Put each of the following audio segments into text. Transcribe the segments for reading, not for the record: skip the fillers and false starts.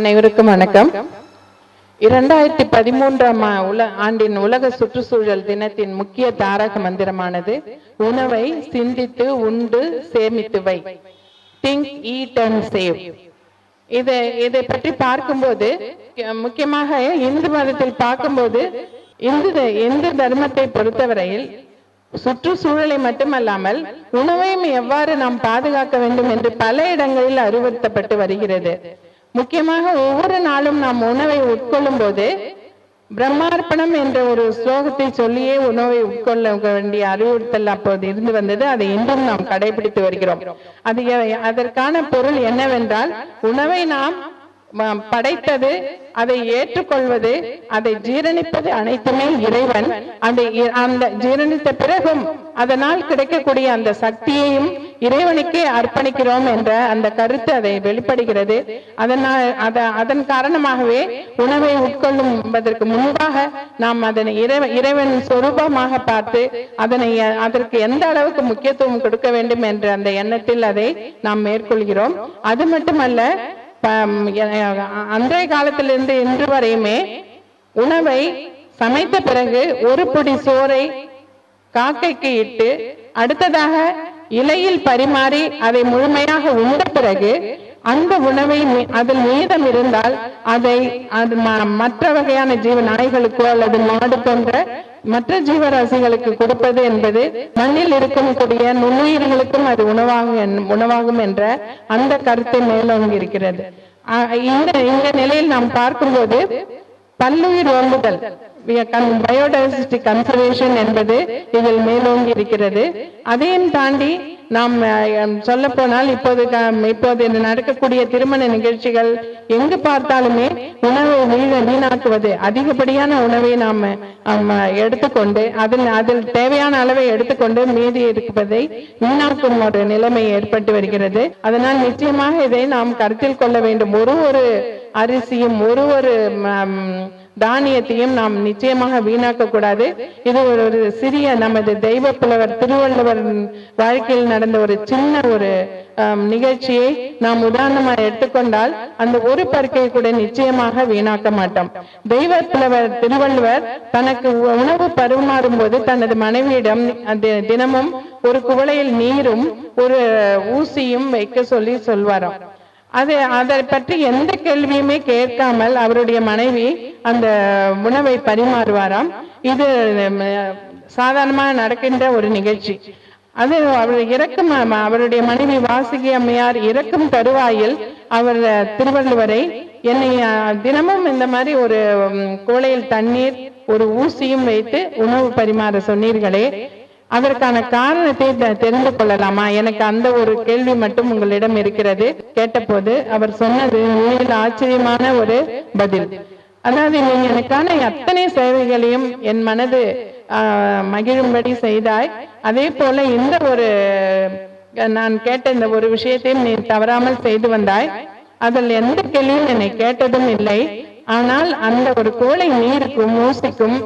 அனைவருக்கும் வணக்கம். 2013ஆம் ஆண்டின் உலக சுற்றுச்சூழல் தினத்தின் முக்கிய தாரக மந்திரமானது உணவை சிந்தித்து உண்டு சேமித்து வை. Think, eat and save. இதை பற்றி பார்க்கும்போது முக்கியமாக இந்து மதத்தில் பார்க்கும்போது இந்து தர்மத்தை பொறுத்தவரையில் சுற்றுச்சூழலை மட்டுமல்லாமல் உணவையும் எவ்வாறு நாம் பாதுகாக்க வேண்டும் என்று பல இடங்களில் அறிவுறுத்தப்பட்டு வருகிறது. முக்கியமாக ஒவ்வொரு நாளும் நாம் உணவை உட்கொள்ளும் போது பிரம்மார்ப்பணம் என்ற ஒரு ஸ்லோகத்தை சொல்லியே உணவை உட்கொள்ள வேண்டிய அறிவுறுத்தல் அப்போது இருந்து வந்தது. அதை இன்றும் நாம் கடைபிடித்து வருகிறோம். அதற்கான பொருள் என்னவென்றால், உணவை நாம் படைத்தது, அதை ஏற்றுக்கொள்வது, அதை ஜீரணிப்பது அனைத்துமே இறைவன். அந்த ஜீரணித்த பிறகும் அதனால் கிடைக்கக்கூடிய அந்த சக்தியையும் இறைவனுக்கே அர்ப்பணிக்கிறோம் என்ற அந்த கருத்து அதை வெளிப்படுகிறது. அதன் காரணமாகவே உணவை உட்கொள்ளும்பதற்கு முன்பாக நாம் அதனை இறைவன் சொரூபமாக பார்த்து அதற்கு எந்த அளவுக்கு முக்கியத்துவம் கொடுக்க வேண்டும் என்ற அந்த எண்ணத்தில் அதை நாம் மேற்கொள்கிறோம். அது மட்டுமல்ல, அன்றைய காலத்திலிருந்து இன்று வரையுமே உணவை சமைத்த பிறகு ஒரு பொடி சோறை காக்கைக்கு இட்டு அடுத்ததாக இலையில் பரிமாறி அதை முழுமையாக உண்ட பிறகு அந்த உணவை அதில் மீதம் இருந்தால் அதை மற்ற வகையான ஜீவ நாய்களுக்கோ அல்லது மாடு போன்ற மற்ற ஜீவராசிகளுக்கு கொடுப்பது என்பது மண்ணில் இருக்கக்கூடிய நுண்ணுயிர்களுக்கும் அது உணவாகும் என்ற அந்த கருத்தை மேலோங்கி இருக்கிறது. இந்த நிலையில் நாம் பார்க்கும்போது பல்லுயிர் ஓம்புதல், பயோடைவர்சிட்டி கன்சர்வேஷன் என்பது இதில் மேலோங்கி இருக்கிறது. அதையும் தாண்டி நாம் சொல்ல போனால் இப்போது நடக்கக்கூடிய திருமண நிகழ்ச்சிகள் எங்கு பார்த்தாலுமே உணவை வீணாக்குவது, அதிகப்படியான உணவை நாம் எடுத்துக்கொண்டு அதில் தேவையான அளவை எடுத்துக்கொண்டு மீதி இருப்பதை வீணாக்கும் ஒரு நிலைமை ஏற்பட்டு வருகிறது. அதனால் நிச்சயமாக இதை நாம் கருத்தில் கொள்ள வேண்டும். ஒரு அரிசியும் ஒரு தானியத்தையும் நாம் நிச்சயமாக வீணாக்க கூடாது. இது ஒரு சிறிய நமது தெய்வ புலவர் திருவள்ளுவர் வாழ்க்கையில் நடந்த ஒரு சின்ன ஒரு நிகழ்ச்சியை நாம் உதாரணமாக எடுத்துக்கொண்டால் அந்த ஒரு பருக்கை கூட நிச்சயமாக வீணாக்க மாட்டோம். தெய்வ புலவர் திருவள்ளுவர் தனக்கு உணவு பரிமாறும் போது தனது மனைவியிடம் தினமும் ஒரு குவளையில் நீரும் ஒரு ஊசியும் வைக்க சொல்லி சொல்வாராம். அதை பற்றி எந்த கேள்வியுமே கேட்காமல் அவருடைய மனைவி அந்த உணவை பரிமாறுவாராம். இது சாதாரணமாக நடக்கின்ற ஒரு நிகழ்ச்சி. அது அவருடைய மனைவி வாசுகி அம்மையார் இறக்கும் தருவாயில் அவர் திருவள்ளுவரை, என்னை தினமும் இந்த மாதிரி ஒரு கோளையில் தண்ணீர் ஒரு ஊசியும் வைத்து உணவு பரிமாற சொன்னீர்களே, அதற்கான காரணத்தை தெரிந்து கொள்ளலாமா? எனக்கு அந்த ஒரு கேள்வி மட்டும் உங்களிடம் இருக்கிறது. கேட்டபோது அவர் சொன்னது உண்மையில் ஆச்சரியமான ஒரு பதில். அதாவது, நீ எனக்கான அத்தனை சேவைகளையும் என் மனது மகிழும்படி செய்தாய், அதே போல இந்த ஒரு நான் கேட்ட இந்த ஒரு விஷயத்தையும் நீ தவறாமல் செய்து வந்தாய். அதில் எந்த கேள்வியும் என்னை கேட்டதும் இல்லை. ஆனால் அந்த ஒரு கோளை நீருக்கும் ஊசிக்கும்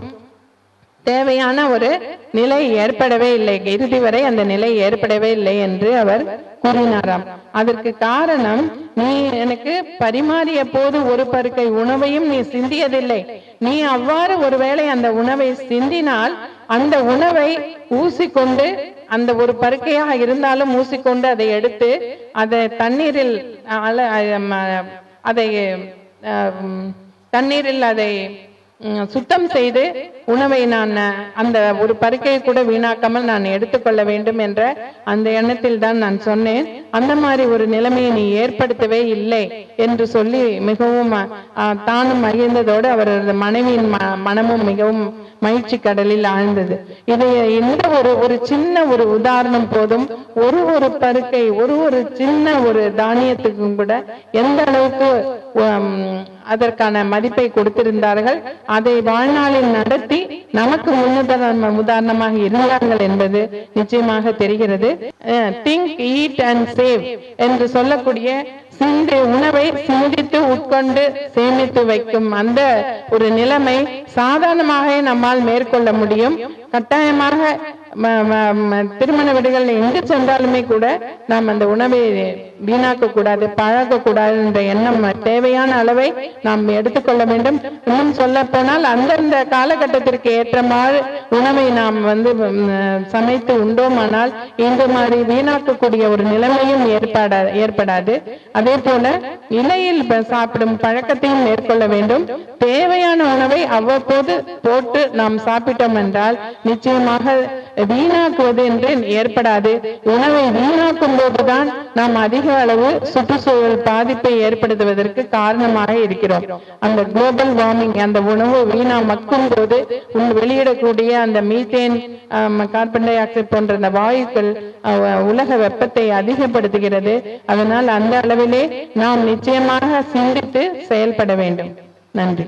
தேவையான ஒரு நிலை ஏற்படவே இல்லை, இறுதி வரை அந்த நிலை ஏற்படவே இல்லை என்று அவர் கூறினாராம். அதற்கு காரணம், நீ எனக்கு பரிமாறிய போது ஒரு பருக்கை உணவையும் நீ சிந்தியதில்லை. நீ அவ்வாறு ஒருவேளை அந்த உணவை சிந்தினால் அந்த உணவை ஊசிக்கொண்டு, அந்த ஒரு பருக்கையாக இருந்தாலும் ஊசிக்கொண்டு அதை எடுத்து அதை தண்ணீரில் அதை சுத்தம் செய்து உணவை நான் அந்த ஒரு பருக்கையை கூட வீணாக்காமல் நான் எடுத்துக்கொள்ள வேண்டும் என்ற அந்த எண்ணத்தில் தான் நான் சொன்னேன். அந்த மாதிரி ஒரு நிலைமையை நீ ஏற்படுத்தவே இல்லை என்று சொல்லி மிகவும் தானும் மகிழ்ந்ததோடு அவரது மனைவியின் மனமும் மிகவும் மகிழ்ச்சி கடலில் ஆழ்ந்தது. இதை இந்த ஒரு சின்ன ஒரு உதாரணம் போதும். ஒரு பருக்கை ஒரு சின்ன ஒரு தானியத்துக்கும் கூட எந்த அளவுக்கு அதற்கான மதிப்பை கொடுத்திருந்தார்கள், அதை வாழ்நாளில் நடத்தி நமக்கு உதாரணமாக இருந்தார்கள் என்பது நிச்சயமாக தெரிகிறது. திங்க், ஈட் அண்ட் சேவ் என்று சொல்லக்கூடிய உணவை சிந்தித்து உட்கொண்டு சேமித்து வைக்கும் அந்த ஒரு நிலைமை சாதாரணமாக நம்மால் மேற்கொள்ள முடியும். கட்டாயமாக திருமண வீடுகள் எங்கு சென்றாலுமே கூட நாம் அந்த உணவை வீணாக்க கூடாது, பழக்க கூடாது என்ற எண்ணம், தேவையான அளவை நாம் எடுத்துக்கொள்ள வேண்டும். இன்னும் சொல்ல போனால் அந்தந்த காலகட்டத்திற்கு ஏற்றமாறு உணவை நாம் சமைத்து உண்டோமானால் இந்த மாதிரி வீணாக்கக்கூடிய ஒரு நிலைமையும் ஏற்படாது. அதே போல இலையில் சாப்பிடும் பழக்கத்தையும் மேற்கொள்ள வேண்டும். தேவையான உணவை அவ்வப்போது போட்டு நாம் சாப்பிட்டோம் என்றால் நிச்சயமாக வீணாக்குவது என்று ஏற்படாது. உணவை வீணாக்கும் போதுதான் நாம் அதிக அளவு சுற்றுச்சூழல் பாதிப்பை ஏற்படுத்துவதற்கு காரணமாக இருக்கிறோம். அந்த குளோபல் வார்மிங், அந்த உணவு வீணா மக்கும் போது வெளியிடக்கூடிய அந்த மீத்தேன், கார்பன் டை ஆக்சைடு போன்ற அந்த வாயுக்கள் உலக வெப்பத்தை அதிகப்படுத்துகிறது. அதனால் அந்த அளவிலே நாம் நிச்சயமாக சிந்தித்து செயல்பட வேண்டும். நன்றி.